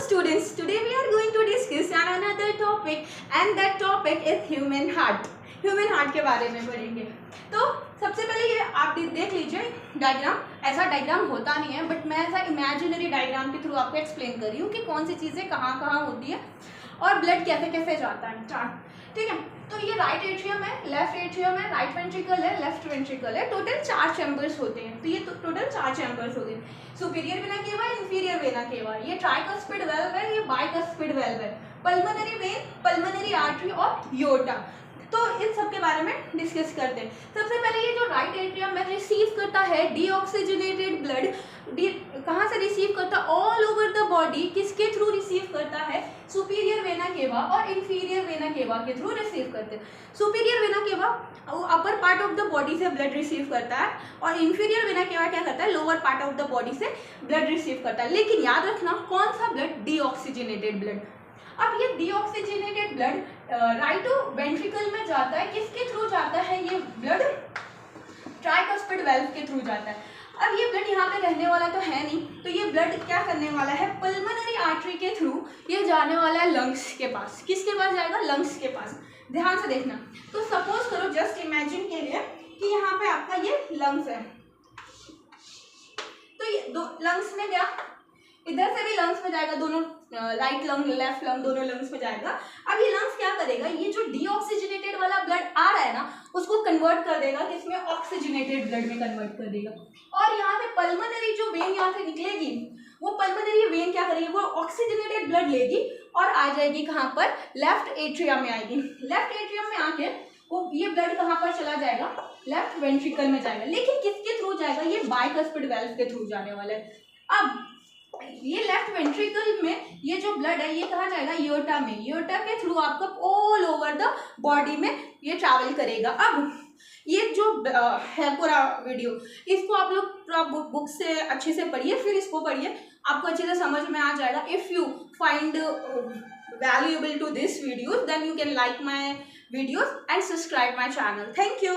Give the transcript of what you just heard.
students, today we are going to discuss on another topic and that topic is human heart. Human heart के बारे में पढ़ेंगे। तो सबसे पहले ये आप देख लीजिए डायग्राम। ऐसा डायग्राम होता नहीं है बट मैं ऐसा इमेजिनरी डायग्राम के थ्रू आपको एक्सप्लेन कर रही हूँ कि कौन सी चीज़ें कहाँ कहाँ होती है और ब्लड कैसे कैसे जाता है। ठीक है, तो ये राइट एट्रियम है, लेफ्ट एट्रियम है, राइट वेंट्रिकल है, लेफ्ट वेंट्रिकल है। टोटल 4 चैम्बर्स होते हैं। तो ये टोटल 4 चैम्बर्स होते हैं। Superior vena cava, inferior vena cava, ये ट्राइकस्पिड वेल्व है, ये बाइकस्पिड वेल्व है, पल्मोनरी वेन, पल्मोनरी आर्टरी और योटा। तो इन सब के बारे में डिस्कस करते हैं। सबसे पहले ये जो राइट एट्रियम में रिसीव करता है डीऑक्सीजनेटेड ब्लड, कहाँ से रिसीव करता है? All over the body. किसके थ्रू रिसीव करता है? सुपीरियर वेना केवा और इंफीरियर वेना केवा के थ्रू रिसीव करते हैं। Superior vena cava upper part of the body से ब्लड रिसीव करता है और इंफीरियर वेना केवा क्या करता है? Lower part of the body से ब्लड रिसीव करता है। लेकिन याद रखना कौन सा ब्लड? Deoxygenated blood. अब ये डीऑक्सीजनेटेड ब्लड राइट वेंट्रिकल में जाता है। किसके थ्रू जाता है ये ब्लड? ट्राइकस्पिड वेल्व के थ्रू जाता है। अब ये ब्लड यहाँ पे रहने वाला तो है नहीं, तो ये ब्लड क्या करने वाला है? पल्मोनरी आर्टरी के थ्रू ये जाने वाला है लंग्स के पास। किसके पास जाएगा? लंग्स के पास। ध्यान से देखना। तो सपोज करो, जस्ट इमेजिन के लिए कि यहाँ पे आपका ये लंग्स है, तो ये दो लंग्स में गया, इधर से भी लंग्स में जाएगा, दोनों राइट लंग लेफ्ट लंग दोनों लंग्स में जाएगा। अब ये लंग्स क्या करेगा? ये जो डीऑक्सीजनेटेड वाला ब्लड आ रहा है ना, उसको कन्वर्ट कर देगा किसमें? ऑक्सीजनेटेड ब्लड में कन्वर्ट कर देगा। और यहाँ पे पल्मोनरी जो वेन यहाँ से निकलेगी, वो पल्मोनरी वेन क्या करेगी? वो ऑक्सीजनेटेड ब्लड लेगी और आ जाएगी कहाँ पर? लेफ्ट एट्रियम में आएगी। लेफ्ट एट्रियम में आके वो ये ब्लड कहाँ पर चला जाएगा? लेफ्ट वेंट्रिकल में जाएगा। लेकिन किसके थ्रू जाएगा? ये बाइकस्पिड वेल्व के थ्रू जाने वाला है। अब ये लेफ्ट वेंट्रिकल में ये जो ब्लड है ये कहाँ जाएगा? योटा में। योटा के थ्रू आपका ऑल ओवर द बॉडी में ये ट्रैवल करेगा। अब ये जो है पूरा वीडियो, इसको आप लोग बुक से अच्छे से पढ़िए, फिर इसको पढ़िए, आपको अच्छे से समझ में आ जाएगा। If you find valuable to this video, then you can like my videos and subscribe my channel. Thank you.